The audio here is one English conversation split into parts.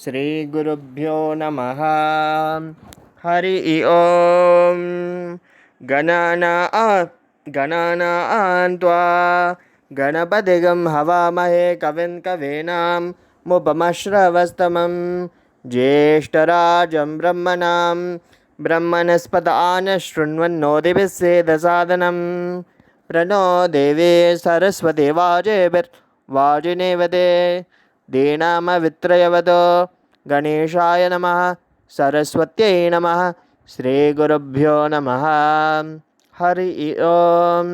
श्रीगुरुभ्यो नमः। हरि ओम। गणानां त्वा गणपतिगं हवामहे कविं कवीनां मुपमश्रवस्तमं ज्येष्ठराजं ब्रह्मणस्पदान शृण्वन्नोतिभिः सेदसादनं प्रणो देवी सरस्वती वाजिनीवते दीनामवित्रयवतो गणेशाय नमः सरस्वत्यै नमः श्रीगुरुभ्यो नमः। हरि ओम।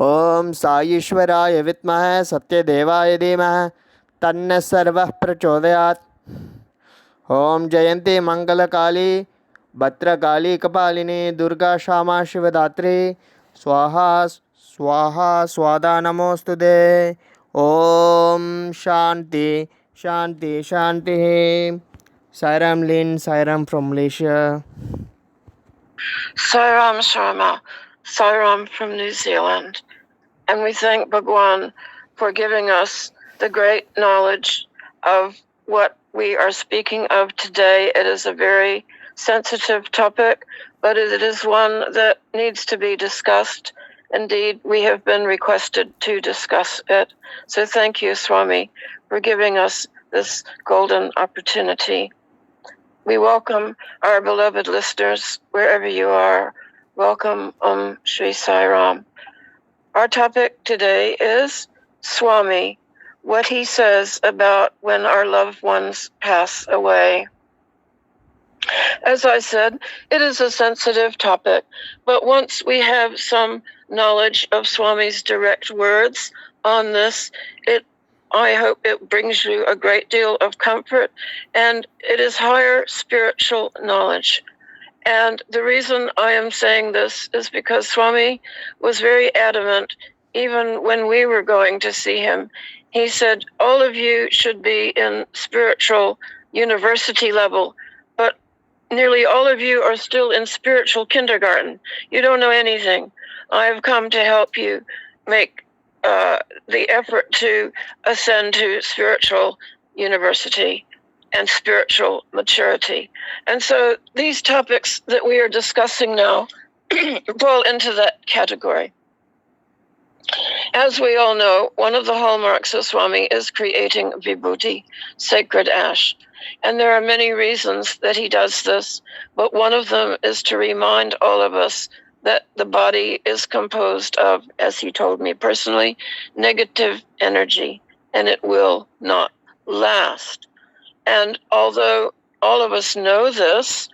ओम साईश्वराय विद्महे सत्यदेवाय धीमहि तन्नः सर्वः प्रचोदयात्। ओम जयंती मंगलकाली भद्रकाली कपालिनी दुर्गा क्षमा शिवदात्री स्वाहा स्वाहा स्वादा नमोस्तुते। ओम शांति शांति शांति। Sairam Lin, Sairam from Malaysia. Sairam Sharma, Sairam from New Zealand. And we thank Bhagwan for giving us the great knowledge of what we are speaking of today. It is a very sensitive topic, but it is one that needs to be discussed. Indeed, we have been requested to discuss it. So thank you, Swami, for giving us this golden opportunity. We welcome our beloved listeners wherever you are. Welcome, Sri Sai Ram. Our topic today is Swami, what he says about when our loved ones pass away. As I said, it is a sensitive topic, but once we have some knowledge of Swami's direct words on this, I hope it brings you a great deal of comfort, and it is higher spiritual knowledge. And the reason I am saying this is because Swami was very adamant, even when we were going to see him. He said, all of you should be in spiritual university level, but nearly all of you are still in spiritual kindergarten. You don't know anything. I have come to help you make the effort to ascend to spiritual university and spiritual maturity. And so these topics that we are discussing now fall into that category. As we all know, one of the hallmarks of Swami is creating vibhuti, sacred ash. And there are many reasons that he does this, but one of them is to remind all of us that the body is composed of, as he told me personally, negative energy, and it will not last. And although all of us know this,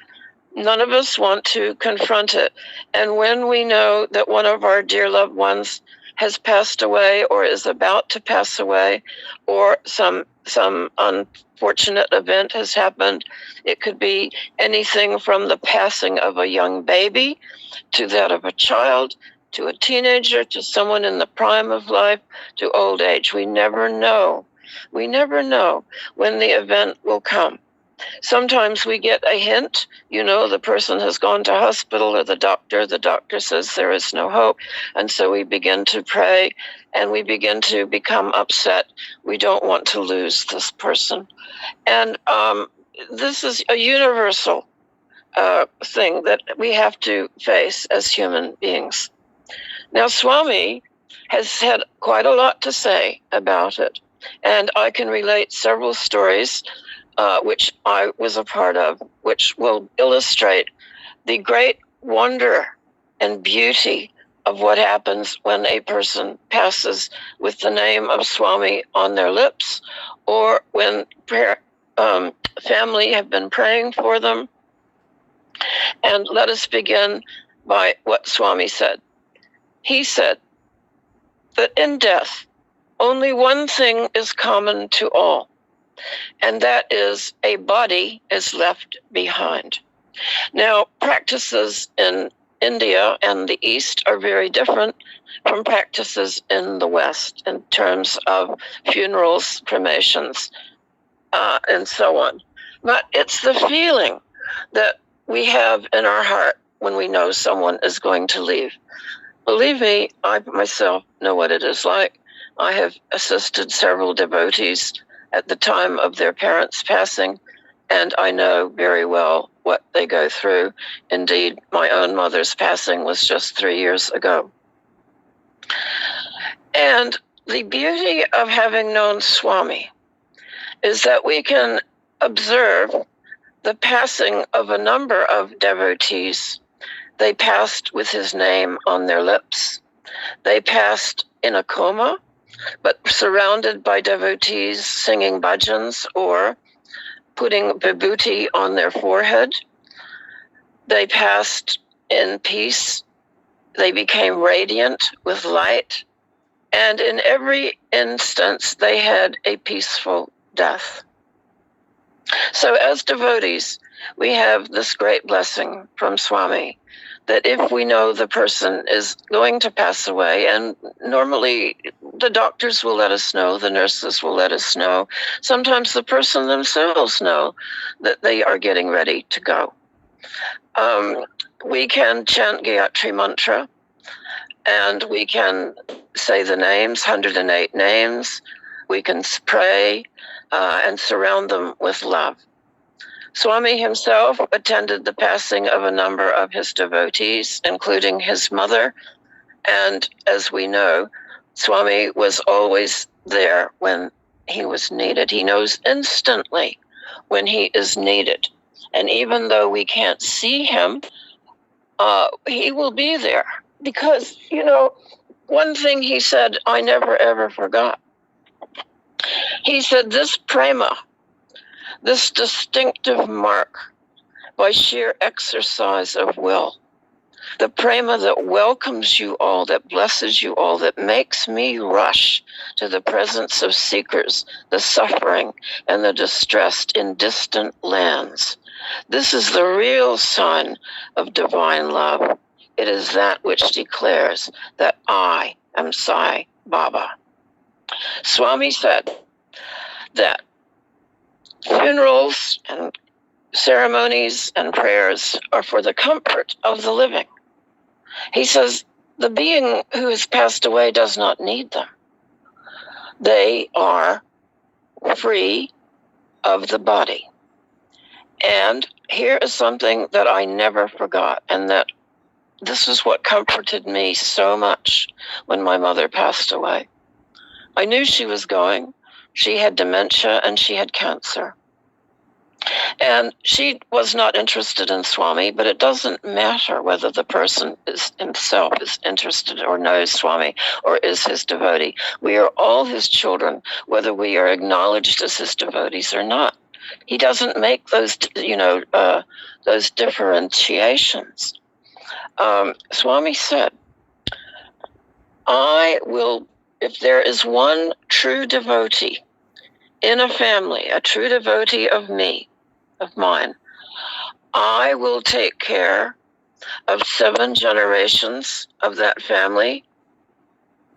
none of us want to confront it. And when we know that one of our dear loved ones has passed away or is about to pass away, or some unfortunate event has happened, it could be anything from the passing of a young baby to that of a child, to a teenager, to someone in the prime of life, to old age. We never know. We never know when the event will come. Sometimes we get a hint, the person has gone to hospital or the doctor says there is no hope. And so we begin to pray and we begin to become upset. We don't want to lose this person. And this is a universal thing that we have to face as human beings. Now, Swami has had quite a lot to say about it. And I can relate several stories which I was a part of, which will illustrate the great wonder and beauty of what happens when a person passes with the name of Swami on their lips, or when family have been praying for them. And let us begin by what Swami said. He said that in death, only one thing is common to all, and that is a body is left behind. Now, practices in India and the East are very different from practices in the West in terms of funerals, cremations, and so on. But it's the feeling that we have in our heart when we know someone is going to leave. Believe me, I myself know what it is like. I have assisted several devotees at the time of their parents' passing, and I know very well what they go through. Indeed, my own mother's passing was just 3 years ago. And the beauty of having known Swami is that we can observe the passing of a number of devotees. They passed with his name on their lips. They passed in a coma, but surrounded by devotees singing bhajans or putting vibhuti on their forehead. They passed in peace. They became radiant with light. And in every instance, they had a peaceful death. So as devotees, we have this great blessing from Swami that if we know the person is going to pass away, and normally the doctors will let us know, the nurses will let us know, sometimes the person themselves know that they are getting ready to go. We can chant Gayatri Mantra, and we can say the names, 108 names. We can pray and surround them with love. Swami himself attended the passing of a number of his devotees, including his mother. And as we know, Swami was always there when he was needed. He knows instantly when he is needed. And even though we can't see him, he will be there. Because, one thing he said, I never ever forgot. He said, this prema, this distinctive mark by sheer exercise of will, the prema that welcomes you all, that blesses you all, that makes me rush to the presence of seekers, the suffering and the distressed in distant lands. This is the real sign of divine love. It is that which declares that I am Sai Baba. Swami said that funerals and ceremonies and prayers are for the comfort of the living. He says the being who has passed away does not need them. They are free of the body. And here is something that I never forgot, and that this is what comforted me so much when my mother passed away. I knew she was going. She had dementia and she had cancer. And she was not interested in Swami, but it doesn't matter whether the person himself is interested or knows Swami or is his devotee. We are all his children, whether we are acknowledged as his devotees or not. He doesn't make those, those differentiations. Swami said, I will, if there is one true devotee in a family, a true devotee of me, of mine, I will take care of 7 generations of that family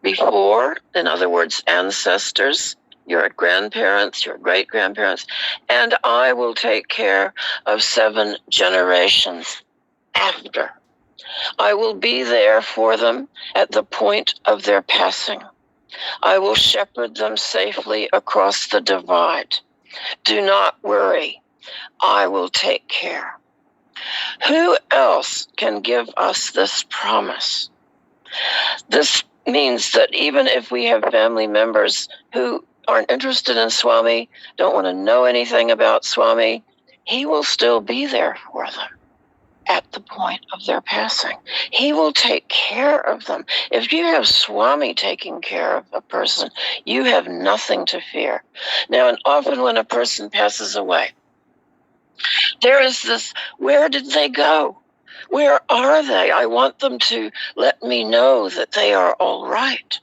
before, in other words, ancestors, your grandparents, your great-grandparents, and I will take care of 7 generations after. I will be there for them at the point of their passing. I will shepherd them safely across the divide. Do not worry. I will take care. Who else can give us this promise? This means that even if we have family members who aren't interested in Swami, don't want to know anything about Swami, he will still be there for them at the point of their passing. He will take care of them. If you have Swami taking care of a person, you have nothing to fear. Now, and often when a person passes away, there is this, where did they go? Where are they? I want them to let me know that they are all right.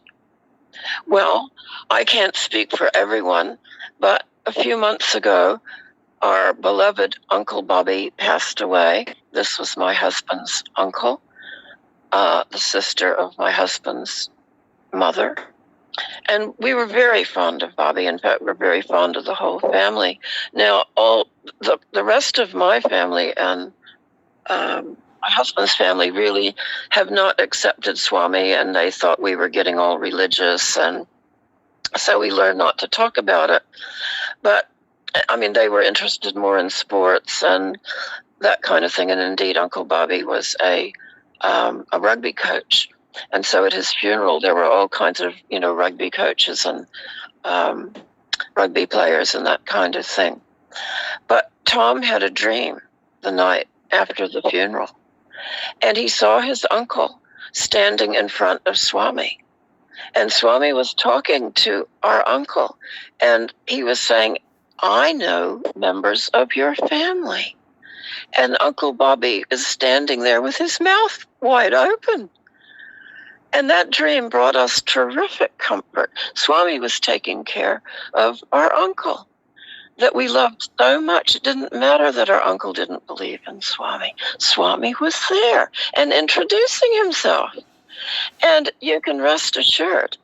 Well, I can't speak for everyone, but a few months ago, our beloved Uncle Bobby passed away. This was my husband's uncle, the sister of my husband's mother. And we were very fond of Bobby. In fact, we're very fond of the whole family. Now, all the rest of my family and my husband's family really have not accepted Swami, and they thought we were getting all religious, and so we learned not to talk about it. But, I mean, they were interested more in sports and that kind of thing. And indeed, Uncle Bobby was a rugby coach. And so at his funeral, there were all kinds of, rugby coaches and rugby players and that kind of thing. But Tom had a dream the night after the funeral, and he saw his uncle standing in front of Swami. And Swami was talking to our uncle, and he was saying, I know members of your family. And Uncle Bobby is standing there with his mouth wide open. And that dream brought us terrific comfort. Swami was taking care of our uncle that we loved so much. It didn't matter that our uncle didn't believe in Swami. Swami was there and introducing himself. And you can rest assured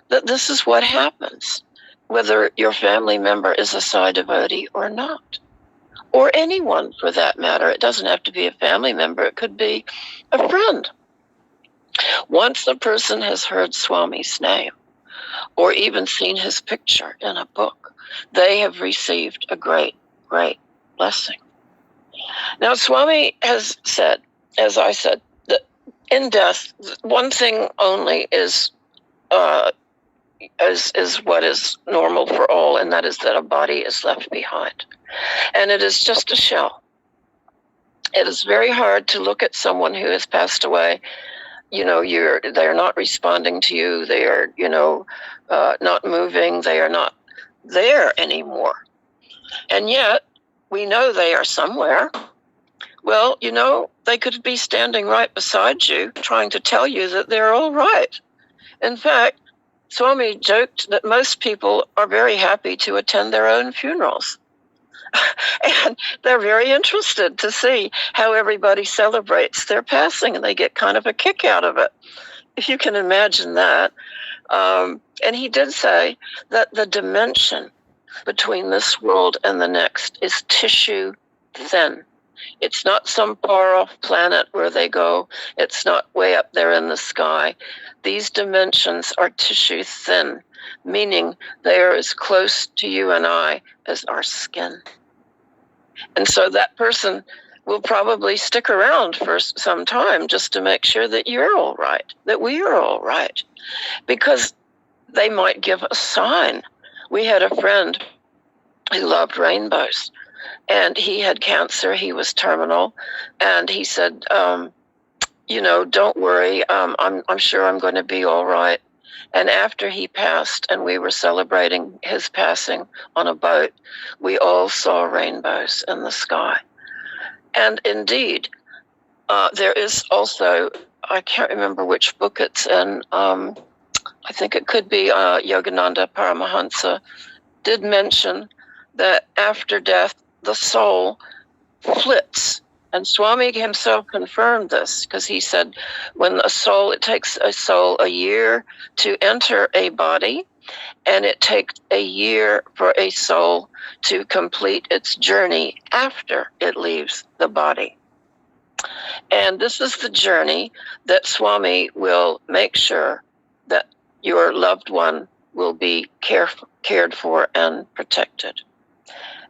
that this is what happens, whether your family member is a Sai devotee or not, or anyone for that matter. It doesn't have to be a family member. It could be a friend. Once a person has heard Swami's name or even seen his picture in a book, they have received a great, great blessing. Now, Swami has said, as I said, that in death, one thing only is what is normal for all, and that is that a body is left behind. And it is just a shell. It is very hard to look at someone who has passed away. They're not responding to you. They are, not moving. They are not there anymore. And yet, we know they are somewhere. Well, they could be standing right beside you, trying to tell you that they're all right. In fact, Swami joked that most people are very happy to attend their own funerals. And they're very interested to see how everybody celebrates their passing, and they get kind of a kick out of it, if you can imagine that. And he did say that the dimension between this world and the next is tissue thin. It's not some far-off planet where they go. It's not way up there in the sky. These dimensions are tissue thin, meaning they are as close to you and I as our skin. And so that person will probably stick around for some time just to make sure that you're all right, that we are all right, because they might give a sign. We had a friend who loved rainbows, and he had cancer. He was terminal, and he said, don't worry, I'm sure I'm going to be all right. And after he passed and we were celebrating his passing on a boat, we all saw rainbows in the sky. And indeed, there is also, I can't remember which book it's in, I think it could be Yogananda Paramahansa, did mention that after death, the soul flits. And Swami himself confirmed this, because he said it takes a soul a year to enter a body, and it takes a year for a soul to complete its journey after it leaves the body. And this is the journey that Swami will make sure that your loved one will be cared for and protected.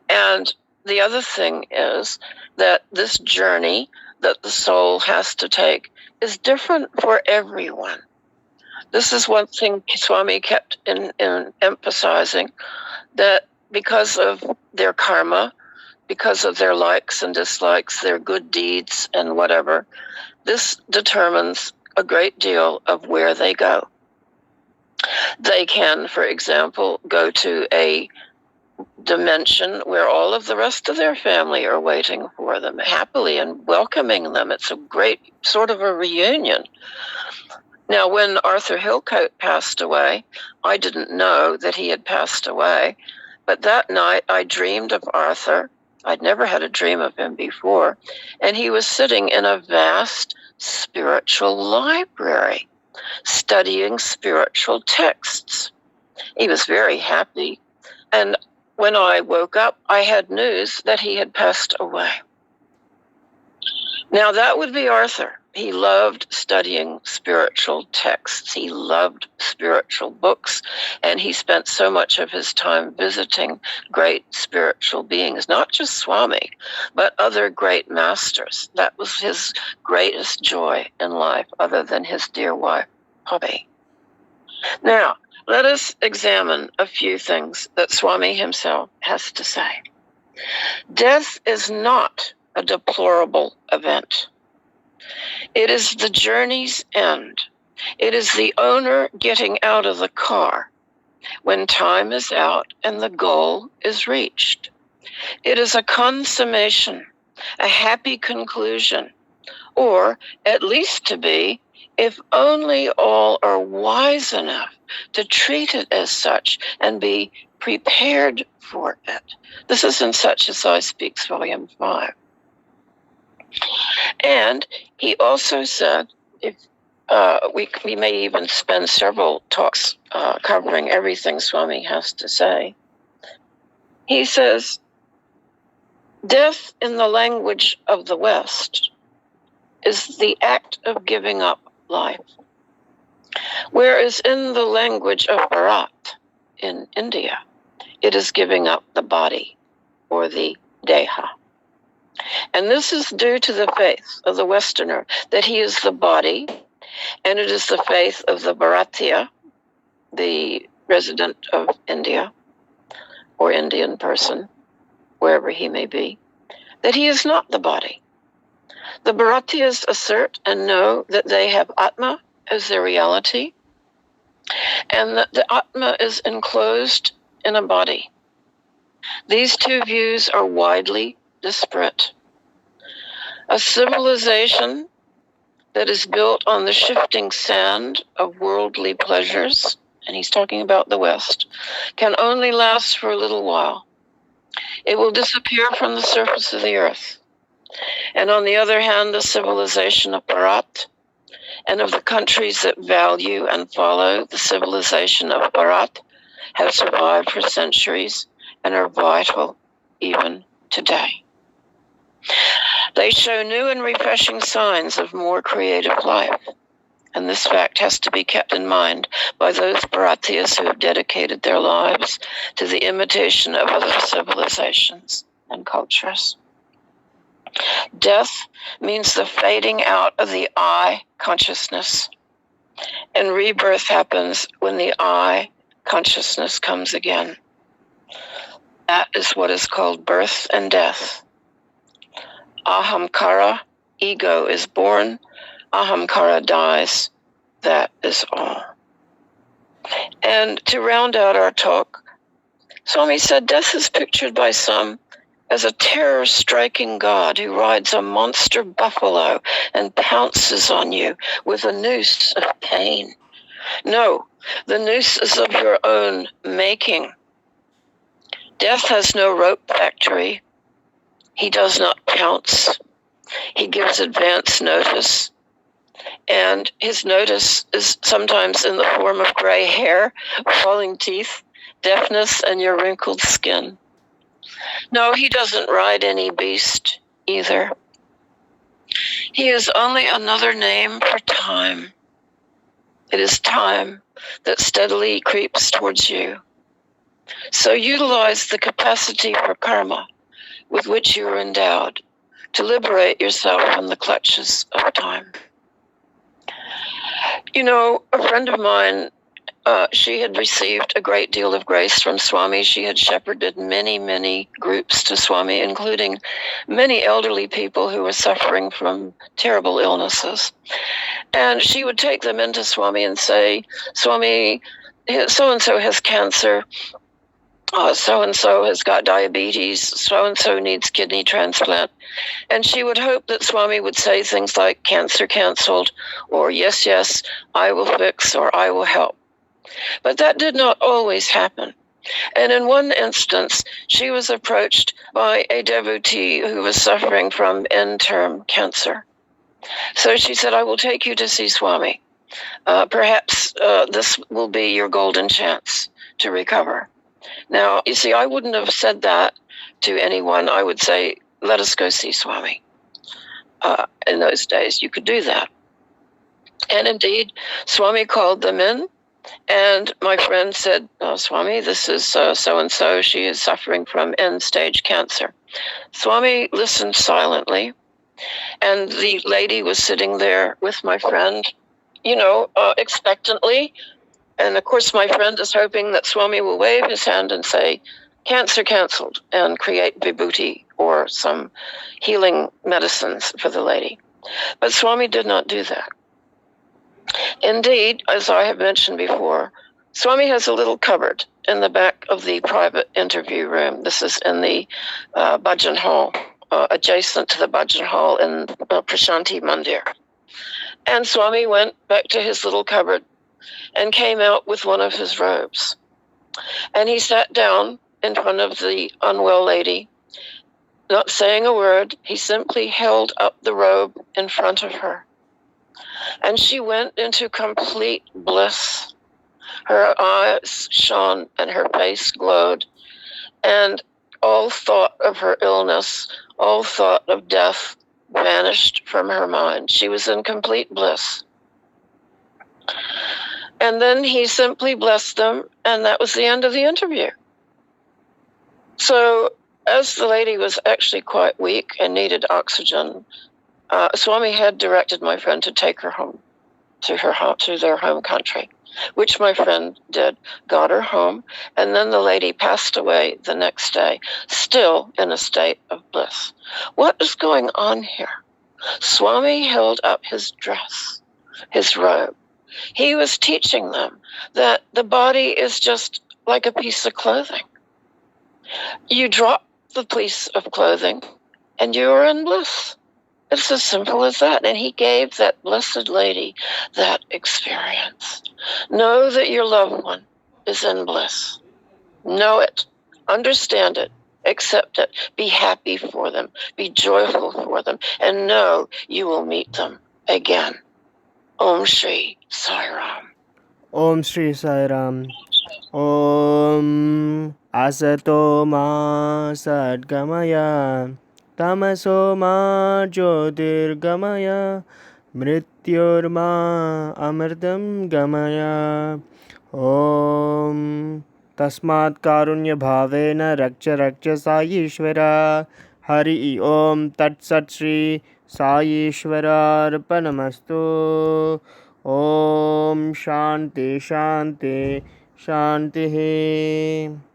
And the other thing is that this journey that the soul has to take is different for everyone. This is one thing Swami kept in emphasizing, that because of their karma, because of their likes and dislikes, their good deeds and whatever, this determines a great deal of where they go. They can, for example, go to a dimension where all of the rest of their family are waiting for them happily and welcoming them. It's a great sort of a reunion. Now, when Arthur Hillcoat passed away, I didn't know that he had passed away, but that night I dreamed of Arthur. I'd never had a dream of him before, and he was sitting in a vast spiritual library, studying spiritual texts. He was very happy, and when I woke up, I had news that he had passed away. Now, that would be Arthur. he loved studying spiritual texts. He loved spiritual books, and he spent so much of his time visiting great spiritual beings, not just Swami, but other great masters. That was his greatest joy in life, other than his dear wife, Poppy. Now, let us examine a few things that Swami himself has to say. Death is not a deplorable event. It is the journey's end. It is the owner getting out of the car when time is out and the goal is reached. It is a consummation, a happy conclusion, or at least to be, if only all are wise enough to treat it as such and be prepared for it. This is in Such as I Speaks, Volume 5. And he also said, if we may even spend several talks covering everything Swami has to say. He says, death in the language of the West is the act of giving up life, whereas in the language of Bharat in India, it is giving up the body, or the deha. And this is due to the faith of the Westerner, that he is the body, and it is the faith of the Bharatiya, the resident of India, or Indian person, wherever he may be, that he is not the body. The Bharatiyas assert and know that they have Atma as their reality, and that the Atma is enclosed in a body. These two views are widely disparate. A civilization that is built on the shifting sand of worldly pleasures, and he's talking about the West, can only last for a little while. It will disappear from the surface of the earth. And on the other hand, the civilization of Bharat and of the countries that value and follow the civilization of Bharat have survived for centuries and are vital even today. They show new and refreshing signs of more creative life, and this fact has to be kept in mind by those Bharatiyas who have dedicated their lives to the imitation of other civilizations and cultures. Death means the fading out of the I consciousness, and rebirth happens when the I consciousness comes again. That is what is called birth and death. Ahamkara, ego, is born. Ahamkara dies. That is all. And to round out our talk, Swami said death is pictured by some as a terror-striking god who rides a monster buffalo and pounces on you with a noose of pain. No, the noose is of your own making. Death has no rope factory. He does not pounce. He gives advance notice. And his notice is sometimes in the form of gray hair, falling teeth, deafness, and your wrinkled skin. No, he doesn't ride any beast either. He is only another name for time. It is time that steadily creeps towards you. So utilize the capacity for karma with which you are endowed to liberate yourself from the clutches of time. You know, a friend of mine, she had received a great deal of grace from Swami. She had shepherded many, many groups to Swami, including many elderly people who were suffering from terrible illnesses. And she would take them into Swami and say, Swami, so-and-so has cancer, so-and-so has got diabetes, so-and-so needs kidney transplant. And she would hope that Swami would say things like, cancer canceled, or yes, yes, I will fix, or I will help. But that did not always happen. And in one instance, she was approached by a devotee who was suffering from end-term cancer. So she said, I will take you to see Swami. Perhaps this will be your golden chance to recover. Now, you see, I wouldn't have said that to anyone. I would say, let us go see Swami. In those days, you could do that. And indeed, Swami called them in, and my friend said, Swami, this is so-and-so. She is suffering from end-stage cancer. Swami listened silently, and the lady was sitting there with my friend, expectantly. And of course, my friend is hoping that Swami will wave his hand and say, cancer canceled, and create vibhuti or some healing medicines for the lady. But Swami did not do that. Indeed, as I have mentioned before, Swami has a little cupboard in the back of the private interview room. This is in the bhajan hall, adjacent to the bhajan hall in Prashanti Mandir. And Swami went back to his little cupboard and came out with one of his robes. And he sat down in front of the unwell lady, not saying a word. He simply held up the robe in front of her. And she went into complete bliss. Her eyes shone and her face glowed, and all thought of her illness, all thought of death vanished from her mind. She was in complete bliss. And then he simply blessed them, and that was the end of the interview. So as the lady was actually quite weak and needed oxygen, Swami had directed my friend to take her home, to their home country, which my friend did, got her home, and then the lady passed away the next day, still in a state of bliss. What is going on here? Swami held up his dress, his robe. He was teaching them that the body is just like a piece of clothing. You drop the piece of clothing and you are in bliss. It's as simple as that. And he gave that blessed lady that experience. Know that your loved one is in bliss. Know it. Understand it. Accept it. Be happy for them. Be joyful for them. And know you will meet them again. Om Shri Sai Ram. Om Shri Sai Ram. Om Asato Ma Sadgamaya Tamaso Ma Jyotirgamaya Mrityorma Amritam Gamaya. Om Tasmat Karunya Bhavena Raksha Raksha Saishvara. Hari Om Tat Sat Shri Saishvara Arpanamastu. Om Shanti Shanti शांति है।